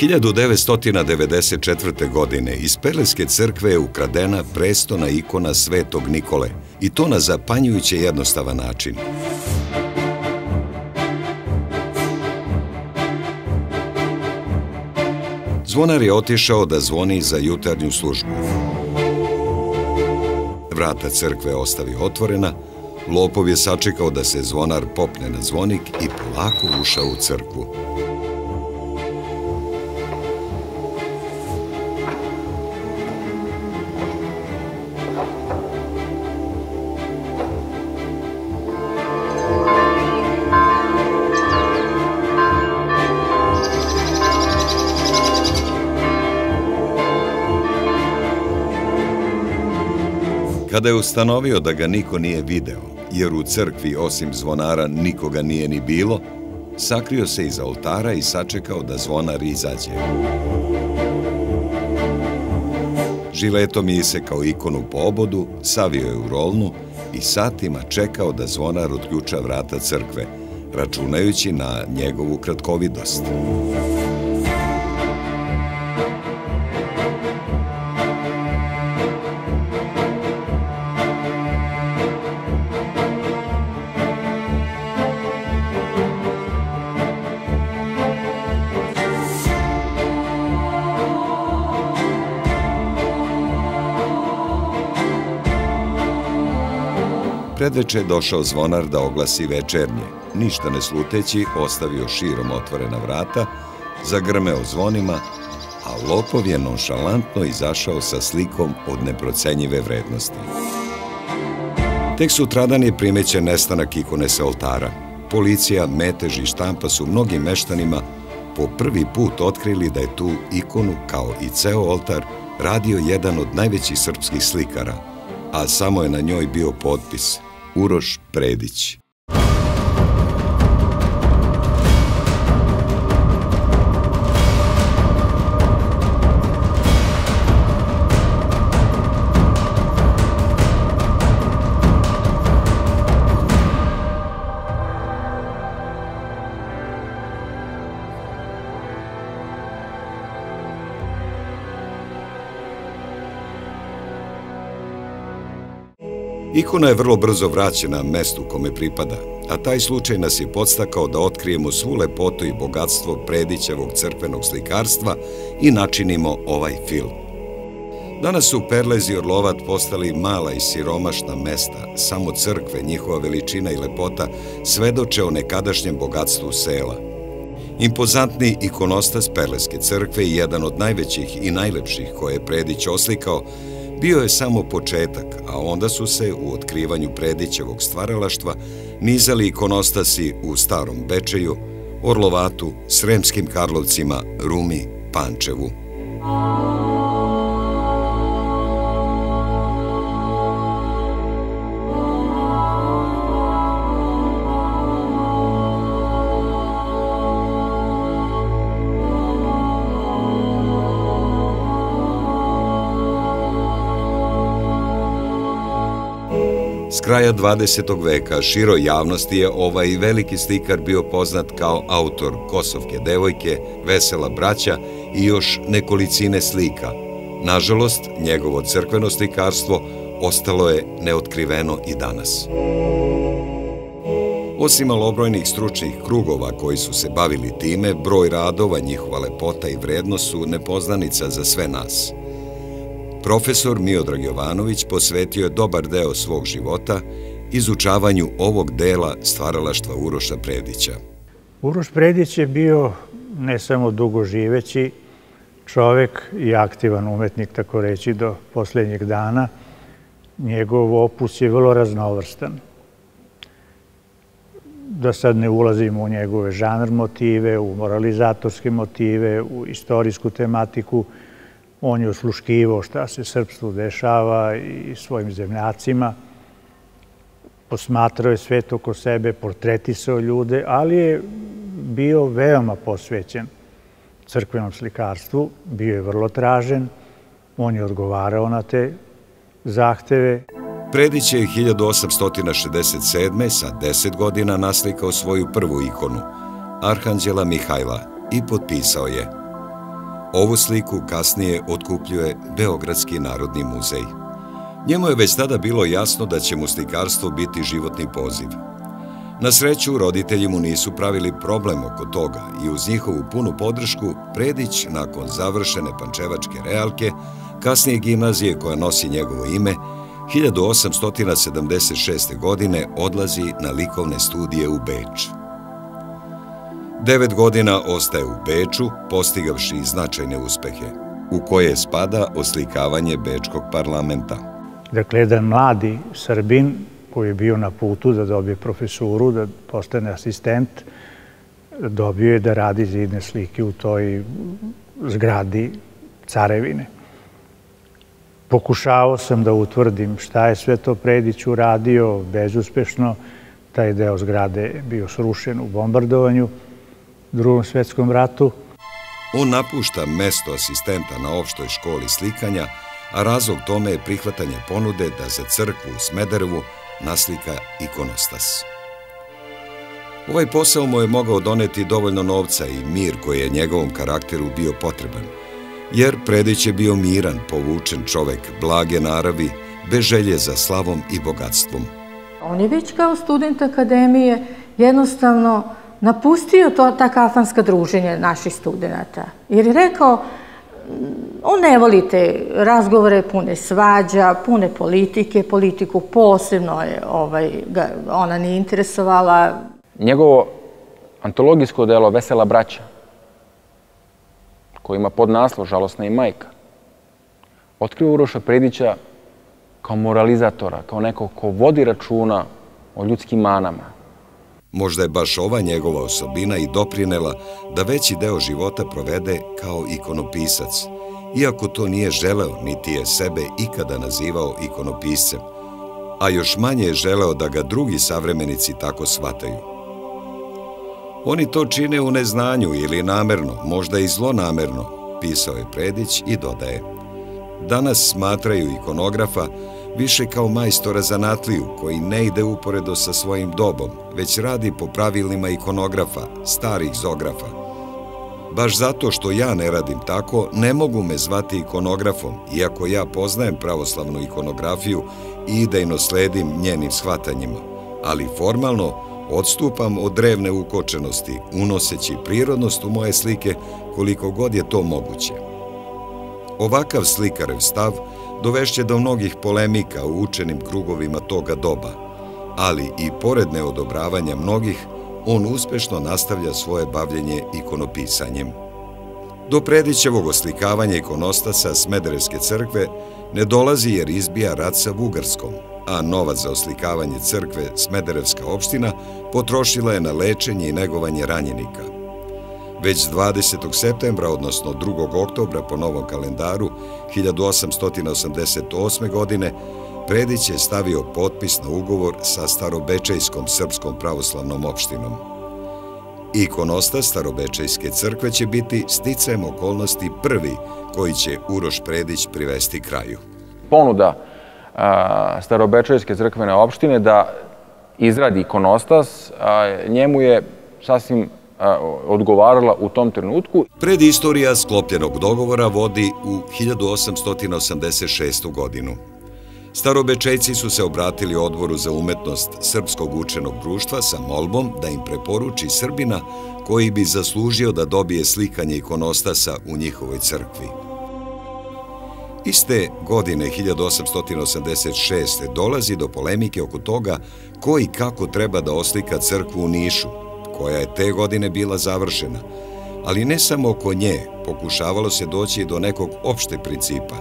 1994. godine iz Perleske crkve je ukradena prestona ikona Svetog Nikole i to na zapanjujuće jednostavan način. Zvonar je otišao da zvoni za jutarnju službu. Vrata crkve ostavio otvorena, lopov je sačekao da se zvonar popne na zvonik i polako ušao u crkvu. Kada je ustanovio da ga niko nije video, jer u crkvi osim zvonara nikoga nije ni bilo, sakrio se iza oltara i sačekao da zvonar izađe. Žiletom je isekao ikonu po obodu, savio je u rolnu i satima čekao da zvonar otključa vrata crkve, računajući na njegovu kratkovidost. Predveče je došao zvonar da oglasi večernje. Ništa ne sluteći, ostavio širom otvorena vrata, zagrmeo zvonima, a lopov je nonšalantno izašao sa slikom od neprocenjive vrednosti. Tek sutradan je primećen nestanak ikone sa oltara. Policija, metež i štampa su mnogim meštanima po prvi put otkrili da je tu ikonu, kao i ceo oltar, radio jedan od najvećih srpskih slikara, a samo je na njoj bio potpis Uroš Predić. Ikona je vrlo brzo vraćena mestu kome pripada, a taj slučaj nas je podstakao da otkrijemo svu lepotu i bogatstvo Predićevog crkvenog slikarstva i načinimo ovaj film. Danas su Perlez i Orlovat postali mala i siromašna mesta, samo crkve, njihova veličina i lepota svedoče o nekadašnjem bogatstvu sela. Impozantni ikonostas Perleske crkve i jedan od najvećih i najlepših koje je Predić oslikao bio je samo početak, a onda su se u otkrivanju Predićevog stvaralaštva nizali ikonostasi u Starom Bečeju, Orlovatu, Sremskim Karlovcima, Rumi, Pančevu. S kraja 20. veka široj javnosti je ovaj veliki slikar bio poznat kao autor Kosovke devojke, Vesela braća i još nekolicine slika. Nažalost, njegovo crkveno slikarstvo ostalo je neotkriveno i danas. Osim malobrojnih stručnih krugova koji su se bavili time, broj radova, njihova lepota i vrednost su nepoznanica za sve nas. Profesor Miodrag Jovanović posvetio je dobar deo svog života izučavanju ovog dela stvaralaštva Uroša Predića. Uroš Predić je bio ne samo dugoživeći čovek i aktivan umetnik, tako reći, do posljednjeg dana. Njegov opus je vrlo raznovrstan. Da sad ne ulazimo u njegove žanr motive, u moralizatorske motive, u istorijsku tematiku. On je osluškivao šta se srpstvu dešava i svojim zemljacima. Posmatrao je svet oko sebe, portretisao ljude, ali je bio veoma posvećen crkvenom slikarstvu, bio je vrlo tražen, on je odgovarao na te zahteve. Predić je 1867. sa 10 godina naslikao svoju prvu ikonu, Arhanđela Mihajla, i potpisao je Ovu sliku kasnije otkupljuje Beogradski narodni muzej. Njemu je već tada bilo jasno da će mu slikarstvo biti životni poziv. Na sreću, roditelji mu nisu pravili problem oko toga i uz njihovu punu podršku Predić, nakon završene Pančevačke realke, kasnije gimnazije koja nosi njegovo ime, 1876. godine odlazi na likovne studije u Beč. 9 godina ostaje u Beču, postigavši značajne uspehe, u koje spada oslikavanje Bečkog parlamenta. Dakle, jedan mladi Srbin koji je bio na putu da dobije profesuru, da postane asistent, dobio je da radi zidne slike u toj zgradi Carevine. Pokušavao sam da utvrdim šta je sve to Predić uradio, bezuspešno. Taj deo zgrade bio srušen u bombardovanju u Drugom svetskom ratu. On napušta mesto asistenta na opštoj školi slikanja, a razlog tome je prihvatanje ponude da za crkvu u Smederevu naslika ikonostas. Ovaj posao mu je mogao doneti dovoljno novca i mir koji je njegovom karakteru bio potreban, jer Predić je bio miran, povučen čovek, blage naravi, bez želje za slavom i bogatstvom. On je već kao student akademije jednostavno napustio ta kafanska druženja naših studenta, jer je rekao, on ne voli te razgovore pune svađa, pune politike, politiku posebno je ona nije interesovala. Njegovo antologijsko delo Vesela braća, koji ima podnaslov Žalosna i majka, otkriva Uroša Predića kao moralizatora, kao nekog ko vodi računa o ljudskim manama. Možda je baš ova njegova osobina i doprinela da veći deo života provede kao ikonopisac, iako to nije želeo, niti je sebe ikada nazivao ikonopiscem, a još manje je želeo da ga drugi savremenici tako shvataju. Oni to čine u neznanju ili namerno, možda i zlonamerno, pisao je Predić i dodaje. Danas smatraju ikonografa više kao majstora zanatliju koji ne ide uporedo sa svojim dobom, već radi po pravilima ikonografa, starih zografa. Baš zato što ja ne radim tako, ne mogu me zvati ikonografom, iako ja poznajem pravoslavnu ikonografiju i idejno sledim njenim shvatanjima, ali formalno odstupam od drevne ukočenosti, unoseći prirodnost u moje slike koliko god je to moguće. Ovakav slikarev stav dovešće do mnogih polemika u učenim krugovima toga doba, ali i pored neodobravanja mnogih, on uspešno nastavlja svoje bavljenje ikonopisanjem. Do Predićevog oslikavanja ikonostasa Smederevske crkve ne dolazi jer izbija rat sa Bugarskom, a novac za oslikavanje crkve Smederevska opština potrošila je na lečenje i negovanje ranjenika. Već 20. septembra, odnosno 2. oktobra po novom kalendaru 1888. godine, Predić je stavio potpis na ugovor sa Starobečejskom srpskom pravoslavnom opštinom. Ikonostas Starobečejske crkve će biti sticajem okolnosti prvi koji će Uroš Predić privesti kraju. Ponuda Starobečejske crkvene opštine da izradi ikonostas, njemu je sasvim odgovarala u tom trenutku. Predistorija sklopljenog dogovora vodi u 1886. godinu. Starobečejci su se obratili Odboru za umetnost Srpskog učenog društva sa molbom da im preporuči Srbina koji bi zaslužio da dobije slikanje ikonostasa u njihovoj crkvi. Iste godine 1886. dolazi do polemike oko toga ko i kako treba da oslika crkvu u Nišu, koja je te godine bila završena, ali ne samo oko nje, pokušavalo se doći do nekog opšte principa.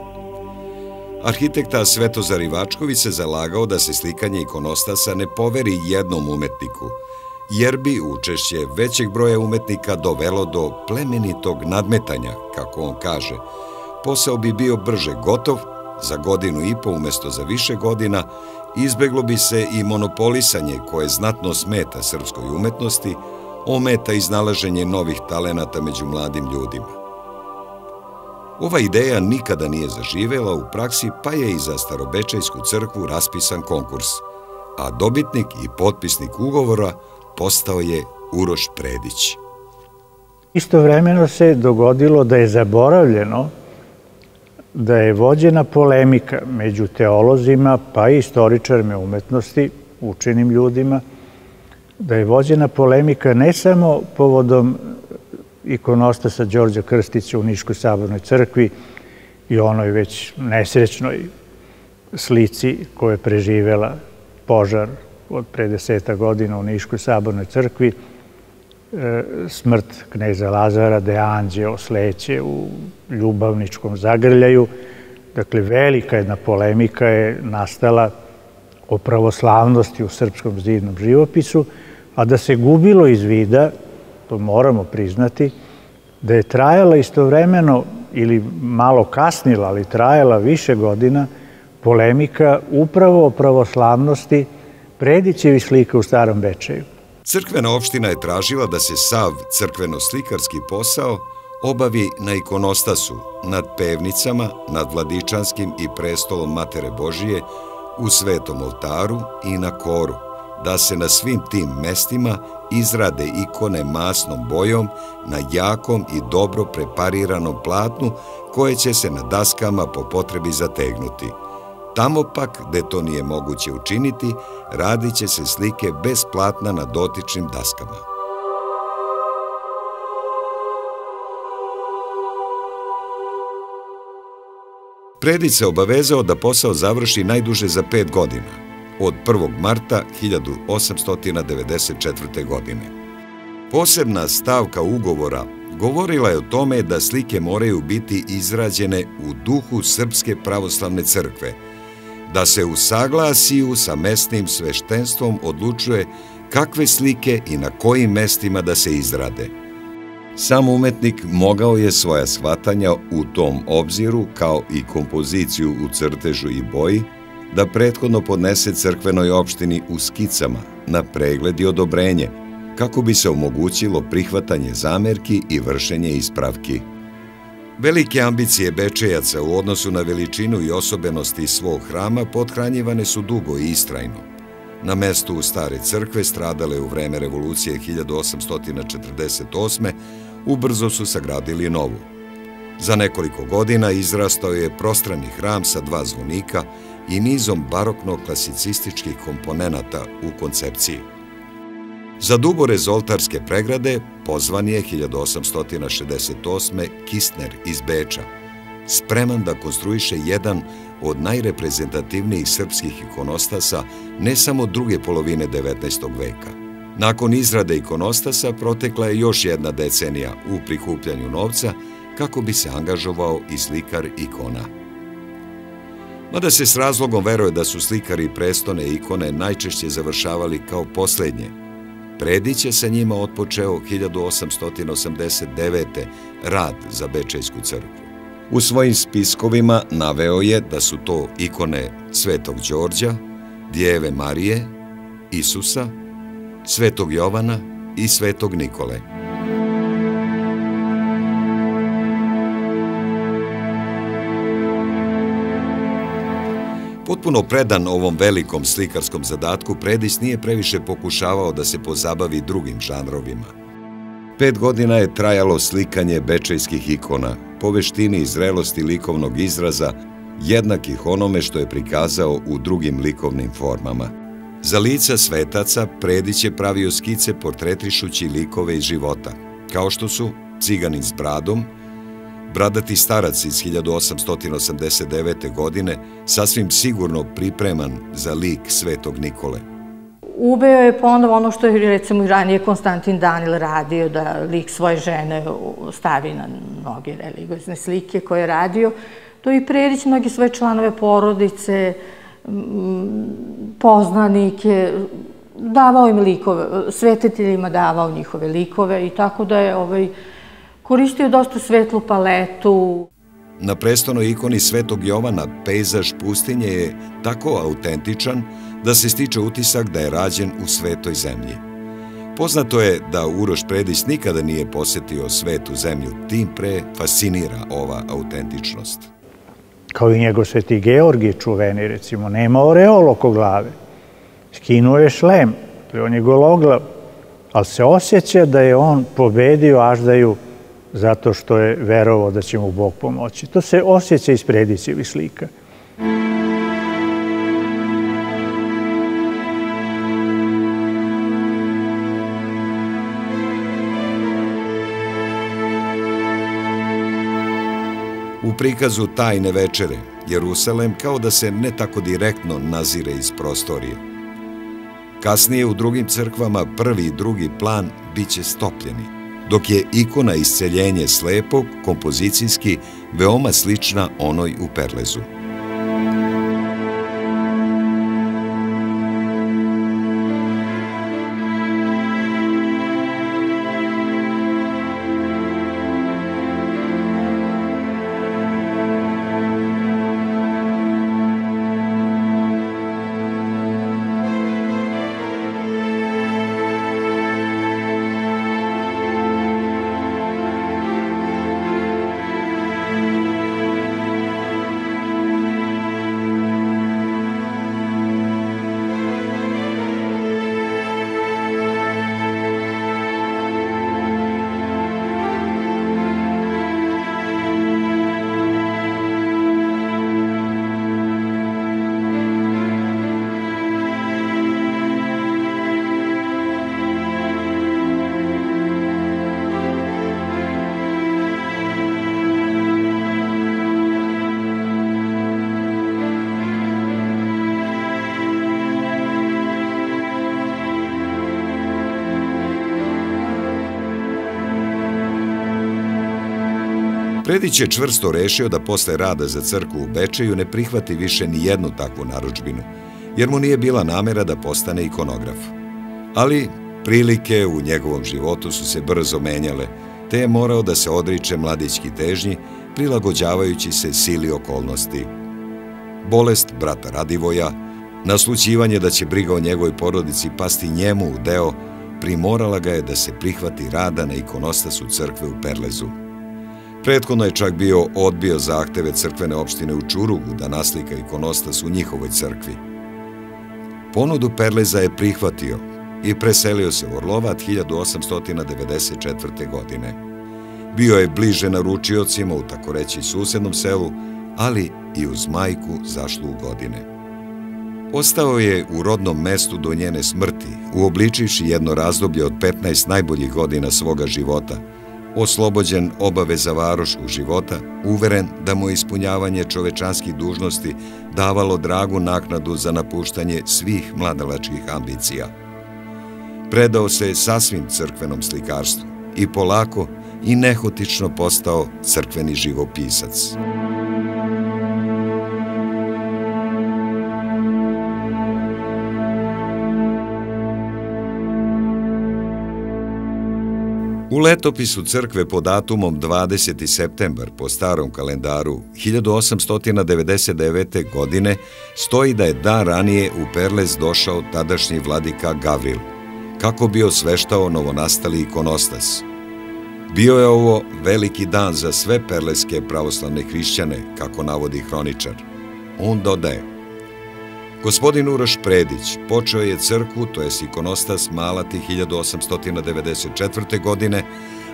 Arhitekta Svetozar Ivačković se zalagao da se slikanje ikonostasa ne poveri jednom umetniku, jer bi učešće većeg broja umetnika dovelo do plemenitog nadmetanja, kako on kaže. Posao bi bio brže gotov, za godinu i po umesto za više godina, izbeglo bi se i monopolisanje koje znatno smeta srpskoj umetnosti, ometa iznalaženje novih talenata među mladim ljudima. Ova ideja nikada nije zaživela u praksi, pa je i za Starobečejsku crkvu raspisan konkurs, a dobitnik i potpisnik ugovora postao je Uroš Predić. Istovremeno se dogodilo da je zaboravljeno da je vođena polemika među teolozima, pa i istoričarima umetnosti, učenim ljudima, da je vođena polemika ne samo povodom ikonostasa Đorđa Krstića u Niškoj sabornoj crkvi i onoj već nesrećnoj slici koja je preživela požar od pre 10 godina u Niškoj sabornoj crkvi, smrt kneza Lazara, da je anđeo sleće u ljubavničkom zagrljaju. Dakle, velika jedna polemika je nastala o pravoslavnosti u srpskom zidnom živopisu, a da se gubilo iz vida, to moramo priznati, da je trajala istovremeno ili malo kasnila, ali trajala više godina, polemika upravo o pravoslavnosti Predićevih slika u Starom Bečeju. Crkvena opština je tražila da se sav crkveno-slikarski posao obavi na ikonostasu, nad pevnicama, nad Vladičanskim i prestolom Matere Božije, u Svetom oltaru i na koru, da se na svim tim mestima izrade ikone masnom bojom na jakom i dobro prepariranom platnu koje će se na daskama po potrebi zategnuti. Tamo pak, gde to nije moguće učiniti, radit će se slike bez platna na dotičnim daskama. Predić se obavezao da posao završi najduže za 5 godina, od 1. marta 1894. godine. Posebna stavka ugovora govorila je o tome da slike moraju biti izrađene u duhu Srpske pravoslavne crkve, da se u saglasiju sa mesnim sveštenstvom odlučuje kakve slike i na kojim mestima da se izrade. Sam umetnik mogao je svoja shvatanja u tom obziru, kao i kompoziciju u crtežu i boji, da prethodno podnese crkvenoj opštini u skicama na pregled i odobrenje, kako bi se omogućilo prihvatanje zamerki i vršenje ispravki. Velike ambicije Bečejaca u odnosu na veličinu i osobenosti svog hrama pothranjivane su dugo i istrajno. Na mestu stare crkve, stradale u vreme revolucije 1848. ubrzo su sagradili novu. Za nekoliko godina izrastao je prostrani hram sa 2 zvonika i nizom barokno-klasicističkih komponenata u koncepciji. Za duborez oltarske pregrade pozvan je 1868. Kistner iz Beča, spreman da konstruiše jedan od najreprezentativnijih srpskih ikonostasa ne samo druge polovine 19. veka. Nakon izrade ikonostasa protekla je još jedna decenija u prikupljanju novca kako bi se angažovao i slikar ikona. Mada se s razlogom veruje da su slikari prestone ikone najčešće završavali kao poslednje, Predić je sa njima otpočeo 1889. rad za Bečejsku crkvu. U svojim spiskovima naveo je da su to ikone Svetog Đorđa, Djeve Marije, Isusa, Svetog Jovana i Svetog Nikole. Potpuno predan ovom velikom slikarskom zadatku, Predić nije previše pokušavao da se pozabavi drugim žanrovima. 5 godina je trajalo slikanje bečejskih ikona, po veštini i zrelosti likovnog izraza, jednakih onome što je prikazao u drugim likovnim formama. Za lica svetaca Predić je pravio skice portretišući likove iz života, kao što su Ciganin s bradom, Bradati starac iz 1889. godine, sasvim sigurno pripreman za lik Svetog Nikole. Uveo je ponovo ono što je recimo i ranije Konstantin Danil radio, da lik svoje žene stavi na mnoge religiozne slike koje je radio. To i Predić mnogi svoje članove porodice, poznanike, davao im likove, svetiteljima davao njihove likove i tako da je koristio dosta svetlu paletu. Na prestonoj ikoni Svetog Jovana pejzaž pustinje je tako autentičan da se stiče utisak da je rađen u svetoj zemlji. Poznato je da Uroš Predić nikada nije posetio svetu zemlju, tim pre fascinira ova autentičnost. Kao i njegov Sveti Georgije čuveni, recimo, nema oreol oko glave. Skinuo je šlem, on je gologlav. ali se osjeća da je on pobedio Aždaju zato što je verovao da će mu Bog pomoći. To se osjeća iz Predićevih slika. U prikazu Tajne večere, Jerusalem kao da se ne tako direktno nazire iz prostorije. Kasnije u drugim crkvama prvi i drugi plan biće stopljeni, dok je ikona Isceljenje slepog kompozicijski veoma slična onoj u Perlezu. Predić je čvrsto rešio da posle rada za crkvu u Bečeju ne prihvati više ni jednu takvu narudžbinu, jer mu nije bila namera da postane ikonograf. Ali prilike u njegovom životu su se brzo menjale, te je morao da se odriče mladićki težnji, prilagođavajući se sili okolnosti. Bolest brata Radivoja, naslućivanje da će briga o njegovoj porodici pasti njemu u deo, primorala ga je da se prihvati rada na ikonostasu crkve u Perlezu. Prethodno je čak bio odbio zahteve crkvene opštine u Čurugu da naslika ikonostas u njihovoj crkvi. Ponudu Perleza je prihvatio i preselio se u Orlovat 1894. godine. Bio je bliže naručiocima u takoreći susednom selu, ali i uz majku zašlu u godine. Ostao je u rodnom mestu do njene smrti, uobličivši jedno razdoblje od 15 najboljih godina svoga života, oslobođen obaveza varoškog života, uveren da mu je ispunjavanje čovečanskih dužnosti davalo dragu naknadu za napuštanje svih mladalačkih ambicija. Predao se sasvim crkvenom slikarstvu i polako i nehotično postao crkveni živopisac. U letopisu crkve pod datumom 20. septembar po starom kalendaru 1899. godine stoji da je dan ranije u Perlez došao tadašnji vladika Gavril, kako bi osveštao novonastali ikonostas. Bio je ovo veliki dan za sve perleske pravoslavne hrišćane, kako navodi hroničar. On dodaje: gospodin Uroš Predić počeo je crkvu, to jest ikonostas, malati 1894. godine,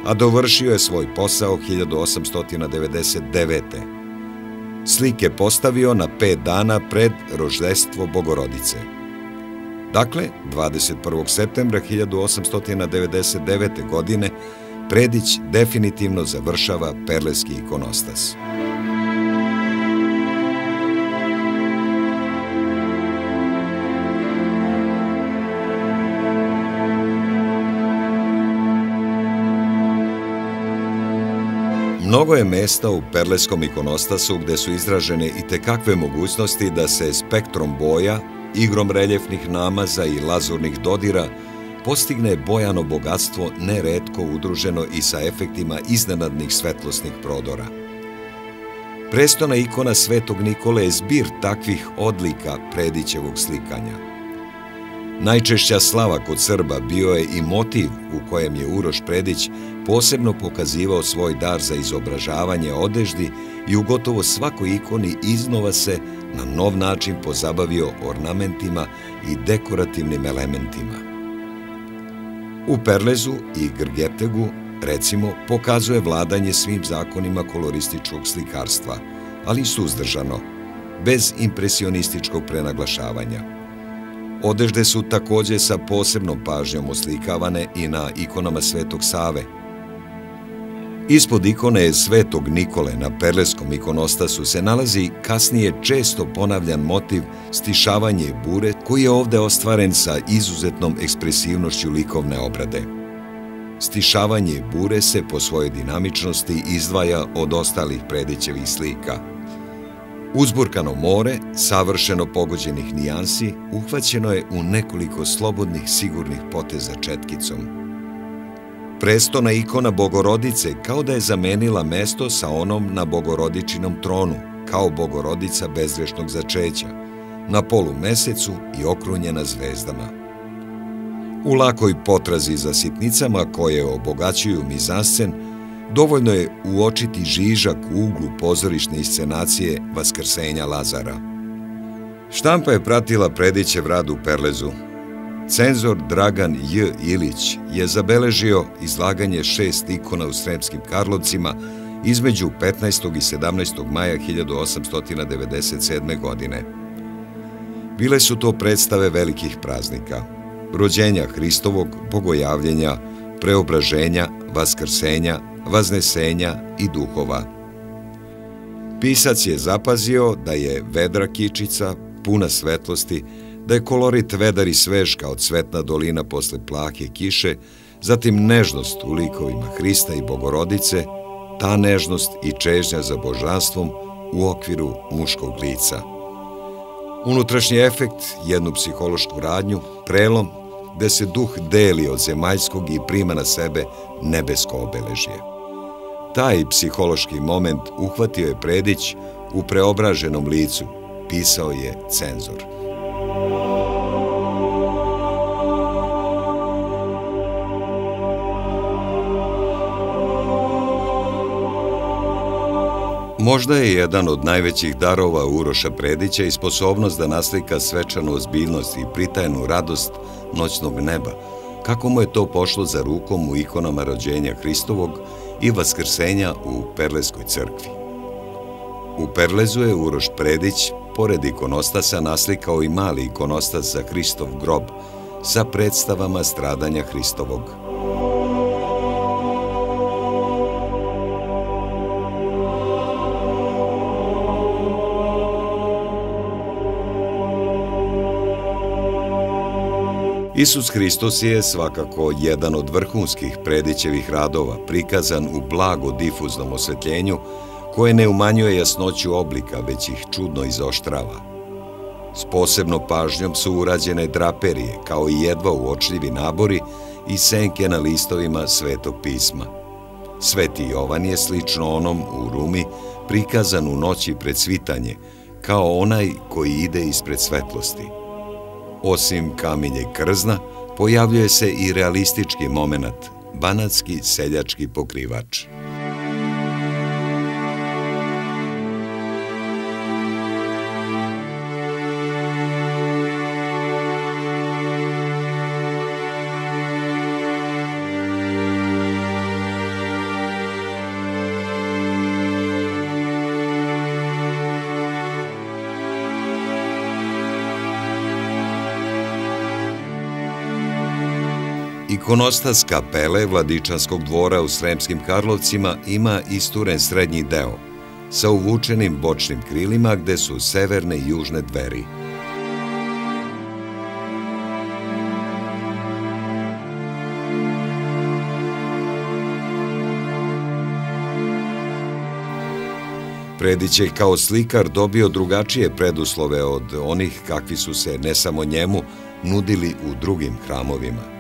a dovršio je svoj posao 1899. Slike postavio na 5 dana pred roždestvo Bogorodice. Dakle, 21. septembra 1899. godine Predić definitivno završava perleski ikonostas. Mnogo je mesta u perleskom ikonostasu gde su izražene i tekakve mogućnosti da se spektrom boja, igrom reljefnih namaza i lazurnih dodira postigne bojano bogatstvo neretko udruženo i sa efektima iznenadnih svetlosnih prodora. Prestona ikona Svetog Nikole je zbir takvih odlika Predićevog slikanja. Najčešća slava kod Srba bio je i motiv u kojem je Uroš Predić posebno pokazivao svoj dar za izobražavanje odeždi i u gotovo svakoj ikoni iznova se na nov način pozabavio ornamentima i dekorativnim elementima. U Perlezu i Grgetegu, recimo, pokazuje vladanje svim zakonima kolorističkog slikarstva, ali suzdržano, bez impresionističkog prenaglašavanja. Odežde su takođe sa posebnom pažnjom oslikavane i na ikonama Svetog Save. Ispod ikone Svetog Nikole na perleskom ikonostasu se nalazi kasnije često ponavljan motiv stišavanje bure, koji je ovde ostvaren sa izuzetnom ekspresivnošću likovne obrade. Stišavanje bure se po svojoj dinamičnosti izdvaja od ostalih Predićevih slika. Uzburkano more, savršeno pogođenih nijansi, uhvaćeno je u nekoliko slobodnih, sigurnih poteza četkicom. Prestona ikona Bogorodice kao da je zamenila mesto sa onom na Bogorodičinom tronu, kao Bogorodica bezgrešnog začeća, na polumesecu i okrunjena zvezdama. U lakoj potrazi za sitnicama koje obogaćuju mizanscen, dovoljno je uočiti žižak u uglu pozorišne inscenacije Vaskrsenja Lazara. Štampa je pratila Predićev rad u Perlezu. Cenzor Dragan J. Ilić je zabeležio izlaganje 6 ikona u Sremskim Karlovcima između 15. i 17. maja 1897. godine. Bile su to predstave velikih praznika: rođenja Hristovog, bogojavljenja, preobraženja, vaskrsenja, vaznesenja i duhova. Pisac je zapazio da je vedra kičica, puna svetlosti, da je kolorit vedar i svež kao cvetna dolina posle plake kiše, zatim nežnost u likovima Hrista i Bogorodice, ta nežnost i čežnja za božanstvom u okviru muškog lica. Unutrašnji efekt, jednu psihološku radnju, prelom, gde se duh deli od zemaljskog i prima na sebe nebesko obeležje. Taj psihološki moment uhvatio je Predić u preobraženom licu, pisao je cenzor. Možda je jedan od najvećih darova Uroša Predića i sposobnost da naslika svečanu ozbiljnost i pritajenu radost noćnog neba, kako mu je to pošlo za rukom u ikonama rođenja Hristovog i vaskrsenja u Perleskoj crkvi. U Perlezu je Uroš Predić, pored ikonostasa, naslikao i mali ikonostas za Hristov grob sa predstavama stradanja Hristovog. Isus Hristos je svakako jedan od vrhunskih Predićevih radova, prikazan u blago difuznom osvetljenju, koje ne umanjuje jasnoću oblika, već ih čudno izoštrava. S posebnom pažnjom su urađene draperije, kao i jedva uočljivi nabori i senke na listovima Svetog pisma. Sveti Jovan je slično onom u Rumi prikazan u noći pred svitanje, kao onaj koji ide ispred svetlosti. Osim kamenje krzna, pojavljuje se i realistički momenat, banatski seljački pokrivač. Ikonostas kapele Vladičanskog dvora u Sremskim Karlovcima ima isturen srednji deo, sa uvučenim bočnim krilima gde su severne i južne dveri. Predić je kao slikar dobio drugačije preduslove od onih kakvi su se ne samo njemu nudili u drugim hramovima.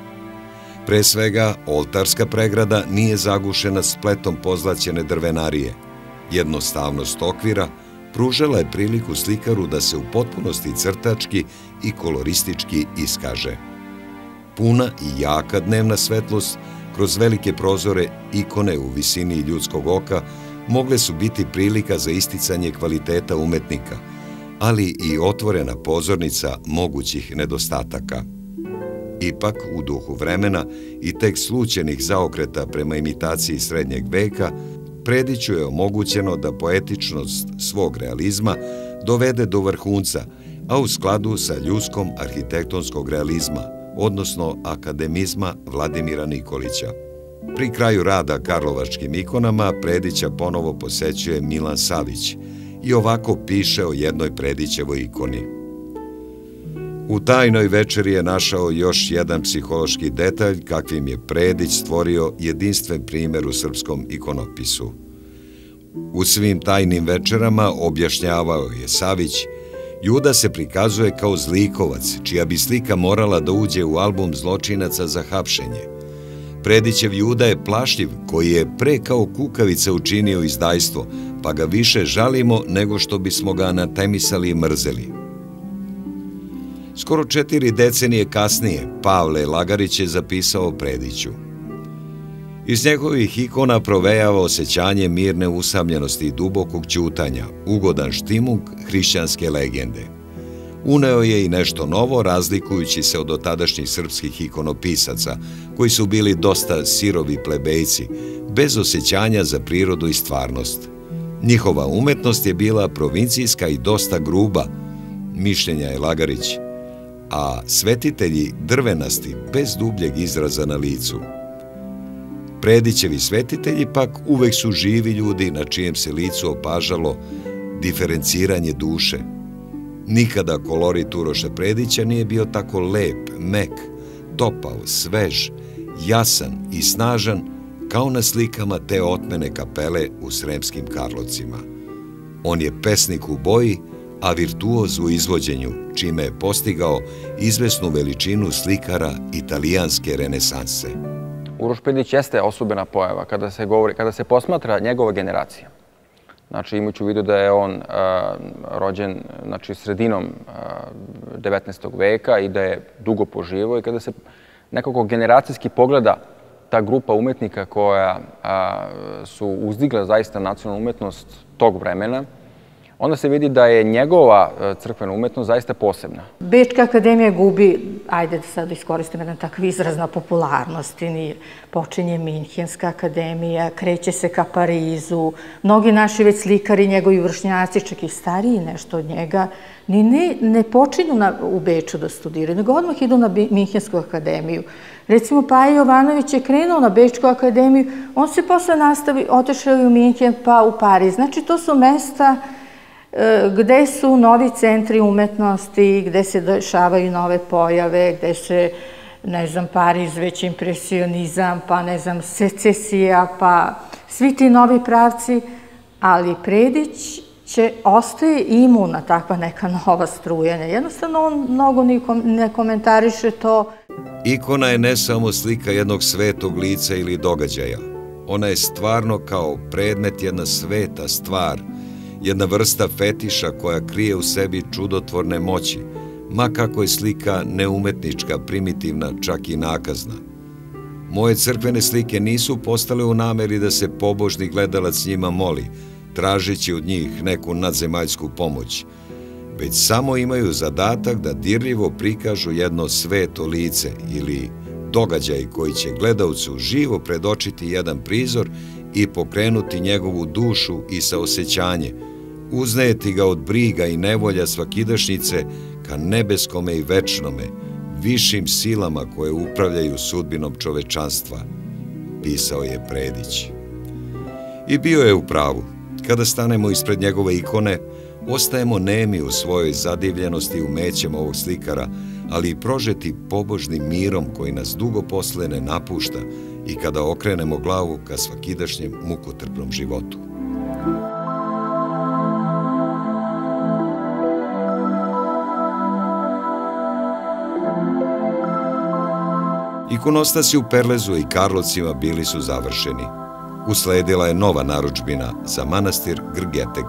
Pre svega, oltarska pregrada nije zagušena spletom pozlaćene drvenarije. Jednostavnost okvira pružala je priliku slikaru da se u potpunosti crtački i koloristički iskaže. Puna i jaka dnevna svetlost kroz velike prozore, ikone u visini ljudskog oka mogle su biti prilika za isticanje kvaliteta umetnika, ali i otvorena pozornica mogućih nedostataka. Ipak, u duhu vremena i tek slučajnih zaokreta prema imitaciji srednjeg veka, Prediću je omogućeno da poetičnost svog realizma dovede do vrhunca, a u skladu sa ljuskom arhitektonskog realizma, odnosno akademizma Vladimira Nikolića. Pri kraju rada karlovačkim ikonama Predića ponovo posećuje Milan Savić i ovako piše o jednoj Predićevoj ikoni. U tajnoj večeri je našao još jedan psihološki detalj kakvim je Predić stvorio jedinstven primjer u srpskom ikonopisu. U svim tajnim večerama, objašnjavao je Savić, Juda se prikazuje kao zlikovac, čija bi slika morala da uđe u album zločinaca za hapšenje. Predićev Juda je plašljiv, koji je pre kao kukavica učinio izdajstvo, pa ga više žalimo nego što bismo ga anatemisali i mrzeli. Skoro 4 decenije kasnije Pavle Lagarić je zapisao o Prediću. Iz njegovih ikona provejava osjećanje mirne usamljenosti i dubokog ćutanja, ugodan štimung hrišćanske legende. Uneo je i nešto novo, razlikujući se od dotadašnjih srpskih ikonopisaca, koji su bili dosta sirovi plebejci, bez osjećanja za prirodu i stvarnost. Njihova umetnost je bila provincijska i dosta gruba, mišljenja je Lagarić, a svetitelji drvenasti, bez dubljeg izraza na licu. Predićevi svetitelji pak uvek su živi ljudi na čijem se licu opažalo diferenciranje duše. Nikada kolorit Uroša Predića nije bio tako lep, mek, topao, svež, jasan i snažan kao na slikama te otmene kapele u Sremskim Karlovcima. On je pesnik u boji, a virtuoz u izvođenju, čime je postigao izvesnu veličinu slikara italijanske renesanse. Uroš Predić jeste osobena pojava kada se posmatra njegova generacija. Znači, imajući u vidu da je on rođen sredinom 19. veka i da je dugo poživao i kada se nekako generacijski pogleda ta grupa umetnika koja su uzdigla zaista nacionalnu umetnost tog vremena, onda se vidi da je njegova crkvena umetnost zaista posebna. Bečka akademija gubi, ajde da sad iskoristim jedan takav izraz, na popularnosti. Počinje Minhenska akademija, kreće se ka Parizu. Mnogi naši već slikari, njegovi vršnjaci, čak i stariji nešto od njega, ni ne počinju u Beču da studiraju, nego odmah idu na Minhensku akademiju. Recimo, Paja Jovanović je krenuo na Bečku akademiju, on se posle nastavi, otišao i u Minhen pa u Pariz. Znači, to su mesta gde su novi centri umetnosti, gde se dešavaju nove pojave, gde se, ne znam, Pariz, već impresionizam, pa, ne znam, secesija, pa svi ti novi pravci, ali Predić ostaje imun na takva neka nova strujanja. Jednostavno, on mnogo ne komentariše to. Ikona je ne samo slika jednog svetog lica ili događaja. Ona je stvarno kao predmet jedna sveta stvar, jedna vrsta fetiša koja krije u sebi čudotvorne moći, ma kako je slika neumetnička, primitivna, čak i nakazna. Moje crkvene slike nisu postale u nameri da se pobožni gledalac njima moli, tražeći od njih neku nadzemaljsku pomoć, već samo imaju zadatak da dirljivo prikažu jedno sveto lice ili događaj koji će gledalcu živo predočiti jedan prizor i pokrenuti njegovu dušu i saosećanje, uzneti ga od briga i nevolja svakidašnjice ka nebeskome i večnome, višim silama koje upravljaju sudbinom čovečanstva, pisao je Predić. I bio je u pravu. Kada stanemo ispred njegove ikone, ostajemo nemi u svojoj zadivljenosti umećem ovog slikara, ali i prožeti pobožnim mirom koji nas dugo posle ne napušta i kada okrenemo glavu ka svakidašnjem mukotrpnom životu. Ikonostasi u Perlezu i Karlovcima bili su završeni. Usledila je nova narudžbina za manastir Grgeteg.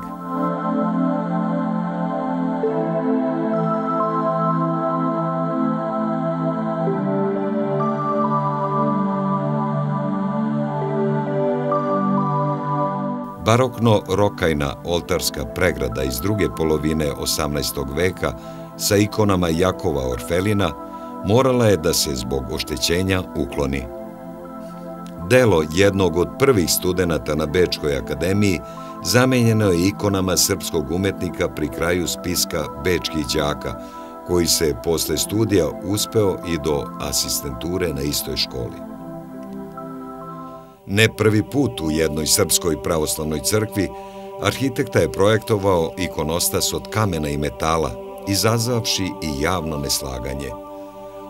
Barokno-rokajna oltarska pregrada iz druge polovine 18. veka sa ikonama Jakova Orfelina morala je da se zbog oštećenja ukloni. Delo jednog od prvih studenata na Bečkoj akademiji zamenjeno je ikonama srpskog umetnika pri kraju spiska bečkih đaka, koji se posle studija uspeo i do asistenture na istoj školi. Ne prvi put u jednoj srpskoj pravoslavnoj crkvi arhitekta je projektovao ikonostas od kamena i metala, izazvavši i javno neslaganje.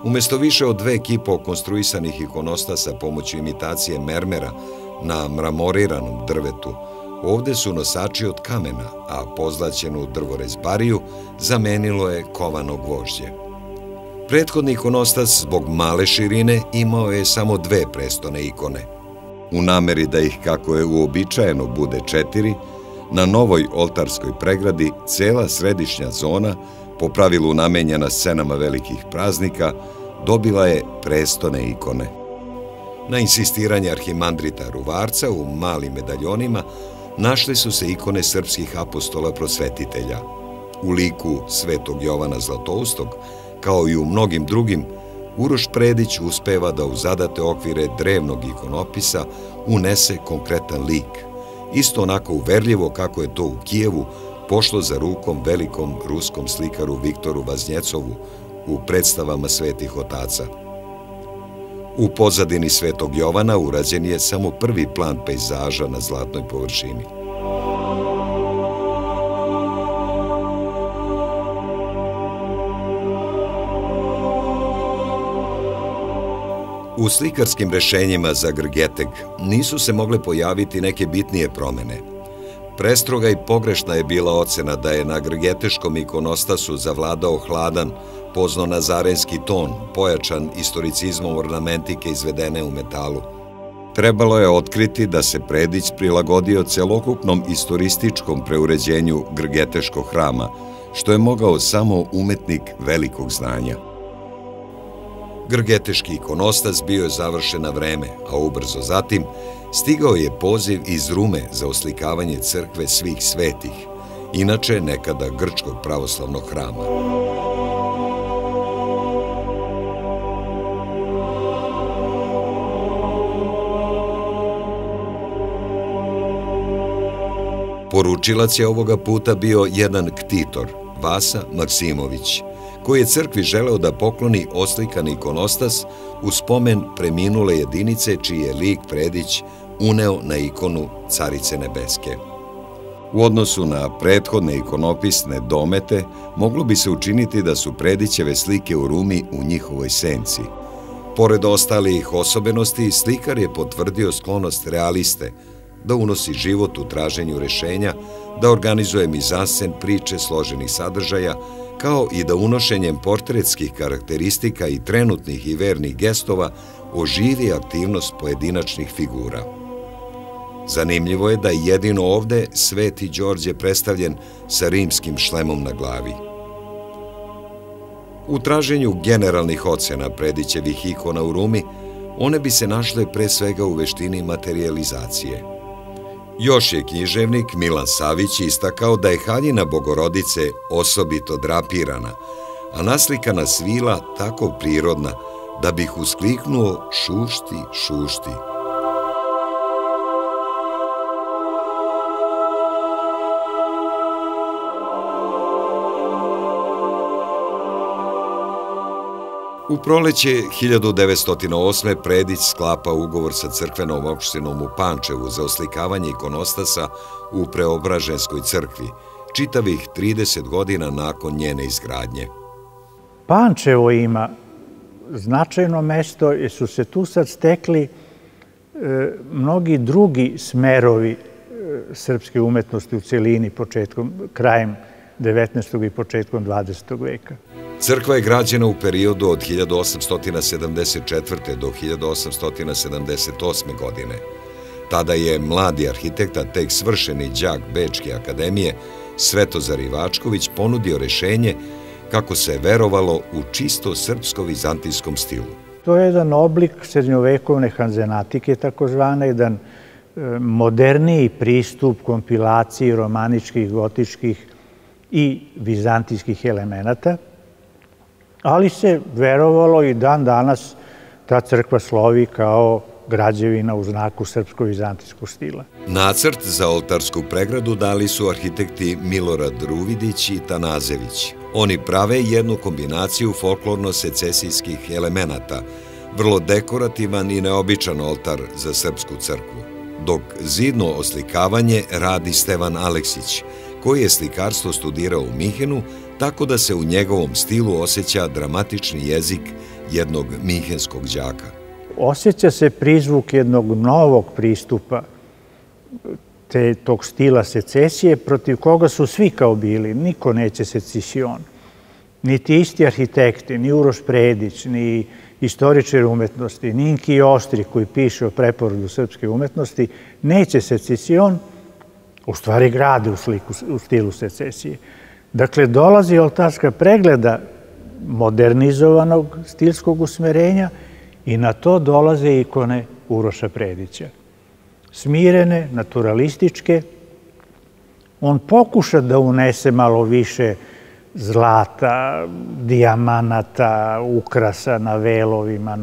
Umesto više od 2,5 konstruisanih ikonostasa pomoću imitacije mermera na mramoriranom drvetu, ovde su nosači od kamena, a pozlaćenu drvorezbariju zamenilo je kovano gvožđe. Prethodni ikonostas zbog male širine imao je samo 2 prestone ikone. U nameri da ih, kako je uobičajeno, bude 4, na novoj oltarskoj pregradi cela središnja zona, po pravilu namenjena scenama velikih praznika, dobila je prestone ikone. Na insistiranje arhimandrita Ruvarca u malim medaljonima našli su se ikone srpskih apostola prosvetitelja. U liku Svetog Jovana Zlatoustog, kao i u mnogim drugim, Uroš Predić uspeva da u zadate okvire drevnog ikonopisa unese konkretan lik, isto onako uverljivo kako je to u Kijevu pošlo za rukom velikom ruskom slikaru Viktoru Vaznjecovu u predstavama svetih otaca. U pozadini Svetog Jovana urađen je samo prvi plan pejzaža na zlatnoj površini. U slikarskim rešenjima za Grgeteg nisu se mogle pojaviti neke bitnije promene. Prestroga i pogrešna je bila ocena da je na grgeteškom ikonostasu zavladao hladan, pozno-nazarenski ton, pojačan istoricizmom ornamentike izvedene u metalu. Trebalo je otkriti da se Predić prilagodio celokupnom istorističkom preuređenju grgeteškog hrama, što je mogao samo umetnik velikog znanja. Grgeteški ikonostas bio je završen na vreme, a ubrzo zatim stigao je poziv iz Rume za oslikavanje crkve svih svetih, inače nekada grčkog pravoslavnog hrama. Poručilac je ovoga puta bio jedan ktitor, Vasa Maksimović, koji je crkvi želeo da pokloni oslikani ikonostas u spomen preminule jedinice čiji je lik Predić uneo na ikonu Carice Nebeske. U odnosu na prethodne ikonopisne domete, moglo bi se učiniti da su Predićeve slike u Rumi u njihovoj senci. Pored ostalih osobenosti, slikar je potvrdio sklonost realiste, da unosi život u traženju rešenja, da organizuje mizansen priče složenih sadržaja, kao i da unošenjem portretskih karakteristika i trenutnih i vernih gestova oživi aktivnost pojedinačnih figura. Zanimljivo je da je jedino ovde Sveti Đorđe predstavljen sa rimskim šlemom na glavi. U traženju generalnih ocena Predićevih ikona u Rumi, one bi se našle pre svega u veštini materijalizacije. Još je književnik Milan Savić istakao da je haljina Bogorodice osobito drapirana, a naslikana svila tako prirodna da bih uskliknuo šušti, šušti. U proleće 1908. Predić sklapa ugovor sa crkvenom opštinom u Pančevu za oslikavanje ikonostasa u Preobraženskoj crkvi, čitavih 30 godina nakon njene izgradnje. Pančevo ima značajno mesto jer su se tu sad stekli mnogi drugi smerovi srpske umetnosti u celini krajem 19. i početkom 20. veka. Crkva je građena u periodu od 1874. do 1878. godine. Tada je mladi arhitekta, tek svršeni đak Bečke akademije, Svetozar Ivačković, ponudio rešenje kako se verovalo u čisto srpsko-vizantijskom stilu. To je jedan oblik srednjovekovne hanzenatike, takozvane, jedan moderniji pristup kompilaciji romaničkih, gotičkih i vizantijskih elemenata. ali se verovalo i dan danas ta crkva slovi kao građevina u znaku srpsko-vizantijskog stila. Nacrt za oltarsku pregradu dali su arhitekti Milorad Ruvidić i Tanazević. Oni prave jednu kombinaciju folklorno-secesijskih elemenata, vrlo dekorativan i neobičan oltar za srpsku crkvu, dok zidno oslikavanje radi Stevan Aleksić, koji je slikarstvo studirao u Minhenu, tako da se u njegovom stilu osjeća dramatični jezik jednog minhenskog đaka. Osjeća se prizvuk jednog novog pristupa tog stila secesije, protiv koga su svi kao bili. Niko neće secesijon. Niti isti arhitekti, ni Uroš Predić, ni istoričari umetnosti, ni Inki Ostri koji piše o preporodu srpske umetnosti, neće secesijon, u stvari grade u stilu secesije. Dakle, dolazi oltarska pregleda modernizovanog stilskog usmerenja i na to dolaze ikone Uroša Predića. Smirene, naturalističke. On pokuša da unese malo više zlata, dijamanata, ukrasa na velovima,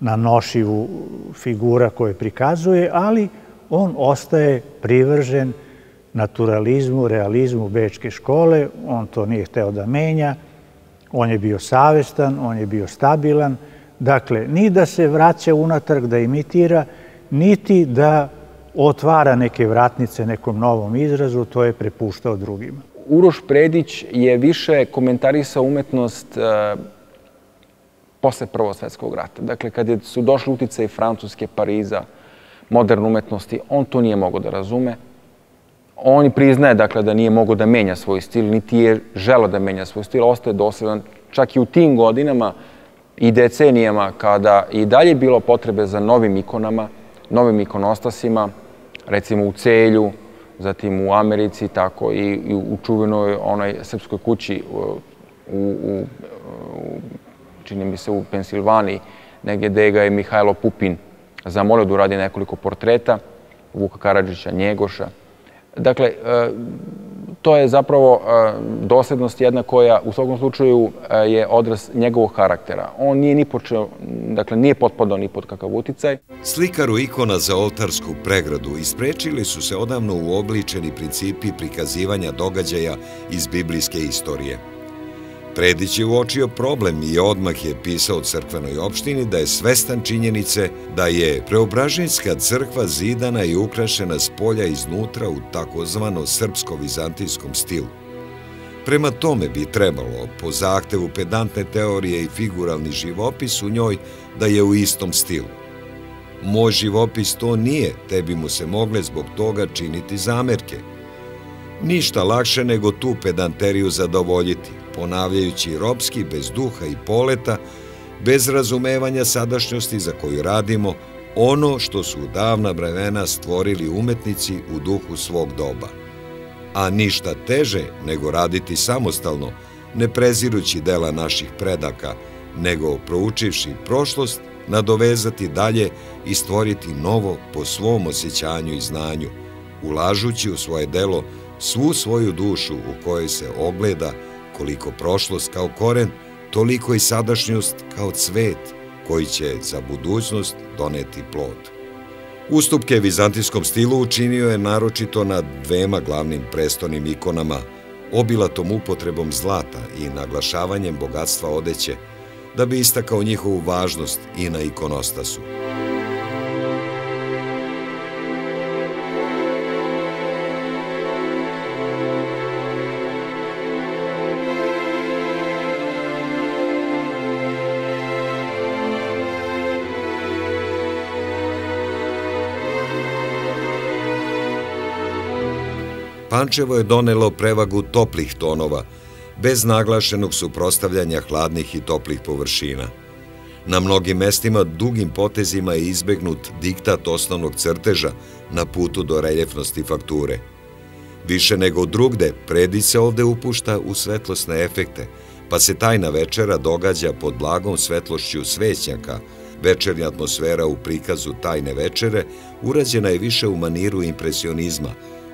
na nošivu figura koje prikazuje, ali on ostaje privržen naturalizmu, realizmu bečke škole. On to nije hteo da menja. On je bio savestan, on je bio stabilan. Dakle, ni da se vraća unatrag da imitira, niti da otvara neke vratnice nekom novom izrazu, to je prepuštao drugima. Uroš Predić je više komentarisao umetnost posle Prvog svetskog rata. Dakle, kad su došli uticaji Francuske, Pariza, moderne umetnosti, on to nije mogao da razume. On i priznaje, dakle, da nije mogao da menja svoj stil, niti je želeo da menja svoj stil, ostaje dosledan čak i u tim godinama i decenijama kada i dalje bilo potrebe za novim ikonama, novim ikonostasima, recimo u Celju, zatim u Americi, tako i u čuvenoj onoj srpskoj kući, čini mi se u Pensilvaniji, negdje gde ga je Mihajlo Pupin zamolio da uradi nekoliko portreta, Vuka Karadžića, Njegoša. Dakle, to je zapravo doslednost jedna koja u svakom slučaju je odraz njegovog karaktera. On nije ni počeo, dakle nije potpadao ni pod kakav uticaj. Slikaru ikona za oltarsku pregradu isprečili su se odavno uobličeni principi prikazivanja događaja iz biblijske istorije. Predić je uočio problem i odmah je pisao crkvenoj opštini da je svestan činjenice da je Preobraženjska crkva zidana i ukrašena s polja iznutra u takozvano srpsko-vizantijskom stilu. Prema tome bi trebalo, po zahtevu pedantne teorije i figuralni živopis u njoj, da je u istom stilu. Moj živopis to nije, te bi mu se mogle zbog toga činiti zamerke. Ništa lakše nego tu pedanteriju zadovoljiti, ponavljajući ropski, bez duha i poleta, bez razumevanja sadašnjosti za koju radimo, ono što su u davna vremena stvorili umetnici u duhu svog doba. A ništa teže nego raditi samostalno, ne prezirući dela naših predaka, nego proučivši prošlost, nadovezati dalje i stvoriti novo po svom osjećanju i znanju, ulažući u svoje delo svu svoju dušu u kojoj se ogleda koliko prošlost kao koren, toliko i sadašnjost kao cvet koji će za budućnost doneti plod. Ustupke vizantijskom stilu učinio je naročito na dvema glavnim prestolnim ikonama, obilatom upotrebom zlata i naglašavanjem bogatstva odeće, da bi istakao njihovu važnost i na ikonostasu. Pančevo je donelo prevagu toplih tonova, bez naglašenog suprotstavljanja hladnih i toplih površina. Na mnogim mestima dugim potezima je izbegnut diktat osnovnog crteža na putu do reljefnosti fakture. Više nego drugde, Predić se ovde upušta u svetlosne efekte, pa se tajna večera događa pod blagom svetlošću svećnjaka. Večernja atmosfera u prikazu tajne večere urađena je više u maniru impresionizma,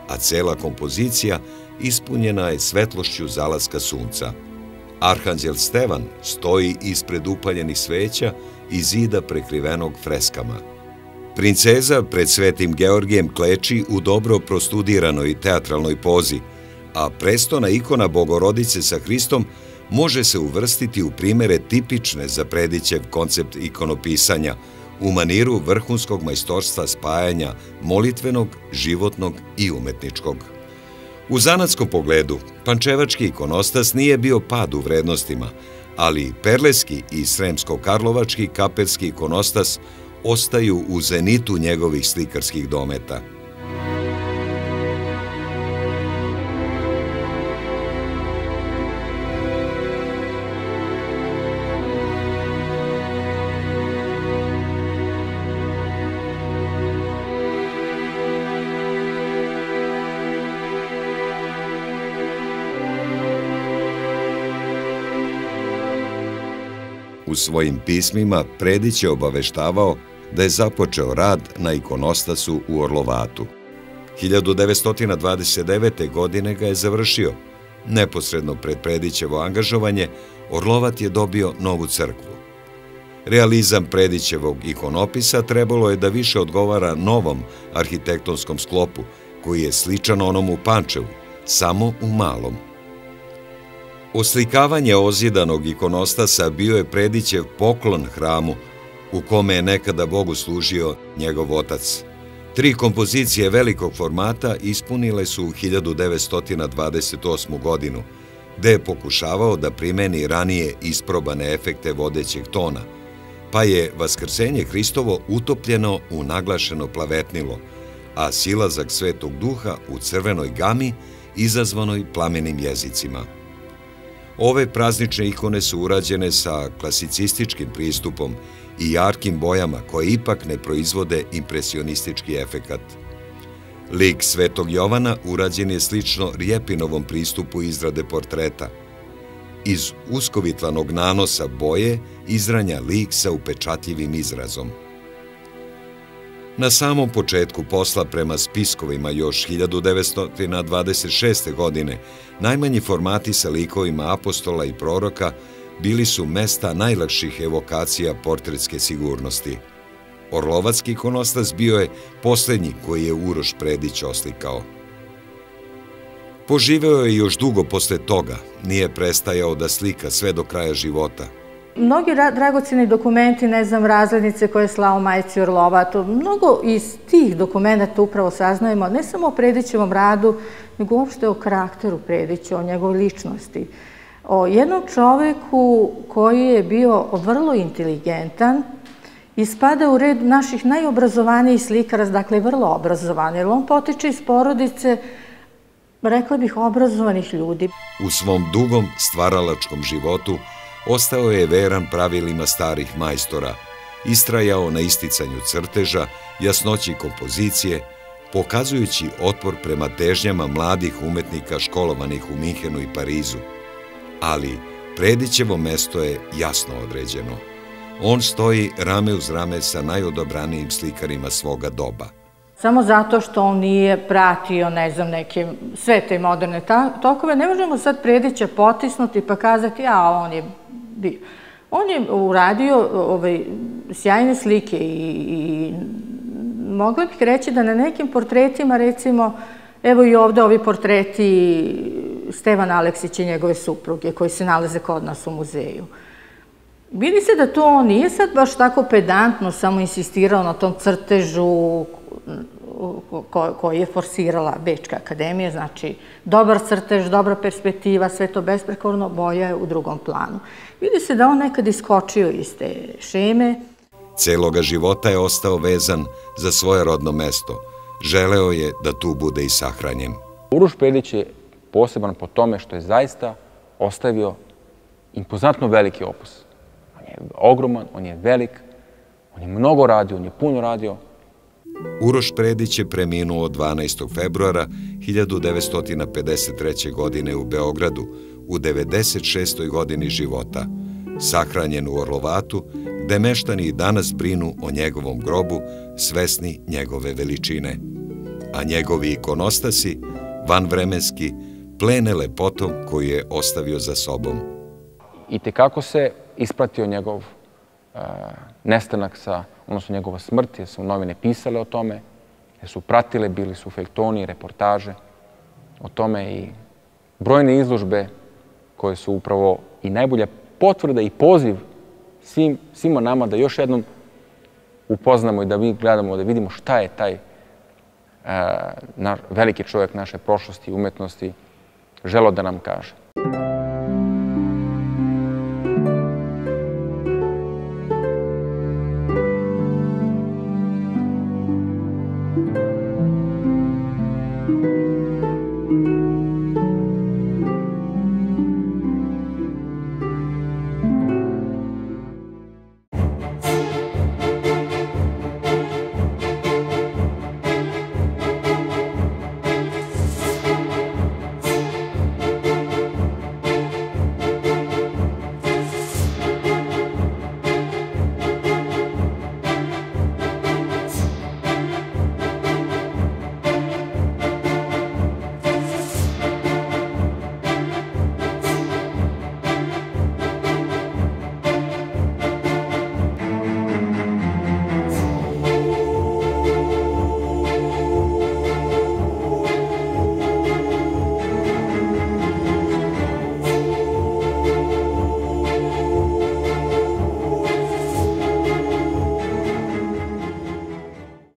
a cela kompozicija ispunjena je svetlošću zalaska sunca. Arhanđel Stevan stoji ispred upaljenih sveća i zida prekrivenog freskama. Princeza pred Svetim Georgijem kleči u dobro prostudiranoj teatralnoj pozi, a prestona ikona Bogorodice sa Hristom može se uvrstiti u primere tipične za Predićev koncept ikonopisanja u maniru vrhunskog majstorstva spajanja molitvenog, životnog i umetničkog. U zanatskom pogledu, pančevački ikonostas nije bio pad u vrednostima, ali perleski i sremsko-karlovački kapelski ikonostas ostaju u zenitu njegovih slikarskih dometa. U svojim pismima Predić je obaveštavao da je započeo rad na ikonostasu u Orlovatu. 1929. godine ga je završio. Neposredno pred Predićevo angažovanje, Orlovat je dobio novu crkvu. Realizam Predićevog ikonopisa trebalo je da više odgovara novom arhitektonskom sklopu, koji je sličan onom u Pančevu, samo u malom. Oslikavanje ozidanog ikonostasa bio je Predićev poklon hramu, u kome je nekada Bogu služio njegov otac. 3 kompozicije velikog formata ispunile su 1928. godinu, gde je pokušavao da primeni ranije isprobane efekte vodećeg tona, pa je Vaskrsenje Hristovo utopljeno u naglašeno plavetnilo, a silazak Svetog Duha u crvenoj gami izazvanoj plamenim jezicima. Ove praznične ikone su urađene sa klasicističkim pristupom i jarkim bojama koje ipak ne proizvode impresionistički efekat. Lik Svetog Jovana urađen je slično Rjepinovom pristupu izrade portreta. Iz uskovitlanog nanosa boje izranja lik sa upečatljivim izrazom. Na samom početku posla prema spiskovima još 1926. godine najmanji formati sa likovima apostola i proroka bili su mesta najlakših evokacija portretske sigurnosti. Orlovatski ikonostas bio je poslednji koji je Uroš Predić oslikao. Poživeo je još dugo posle toga, nije prestajao da slika sve do kraja života. Mnogi dragoceni dokumenti, ne znam, razglednice koje je slao majci Orlovatu, mnogo iz tih dokumenta upravo saznajemo ne samo o Predićevom radu, nego uopšte o karakteru Predića, o njegovoj ličnosti. O jednom čoveku koji je bio vrlo inteligentan i spada u red naših najobrazovanijih slikara, dakle vrlo obrazovan, jer on potiče iz porodice, rekla bih, obrazovanih ljudi. U svom dugom stvaralačkom životu ostao je veran pravilima starih majstora, istrajao na isticanju crteža, jasnoći kompozicije, pokazujući otpor prema težnjama mladih umetnika školovanih u Minhenu i Parizu. Ali Predićevo mesto je jasno određeno. On stoji rame uz rame sa najodobranijim slikarima svoga doba. Samo zato što on nije pratio, ne znam, neke sve te moderne tokove, ne možemo sad Predića potisnuti pa kazati, a on je bio. On je uradio sjajne slike i mogla bih reći da na nekim portretima, recimo, evo i ovde ovi portreti Stevana Aleksića i njegove supruge koji se nalaze kod nas u muzeju. Vidi se da to nije sad baš tako pedantno samo insistirao na tom crtežu koji je forsirala Bečka akademija, znači dobar crtež, dobra perspektiva, sve to besprekorno, boja je u drugom planu. Vidi se da on nekad iskočio iz te šeme. Celoga života je ostao vezan za svoje rodno mesto. Želeo je da tu bude i sahranjen. Uroš Predić je poseban po tome što je zaista ostavio impozantno veliki opus. On je ogroman, on je velik, on je mnogo radio, on je puno radio. Uroš Predić je preminuo 12. februara 1953. godine u Beogradu, u 96. godini života, sahranjen u Orlovatu, gde meštani i danas brinu o njegovom grobu, svesni njegove veličine. A njegovi ikonostasi, vanvremenski, plene lepotom koju je ostavio za sobom. itekako se ispratio njegov nestanak, odnosno njegova smrt, jer su novine pisale o tome, jer su pratile, bili su feljtoni, reportaže o tome i brojne izložbe koje su upravo i najbolja potvrda i poziv svima nama da još jednom upoznamo i da mi gledamo, da vidimo šta je taj veliki čovjek naše prošlosti i umetnosti želeo da nam kaže.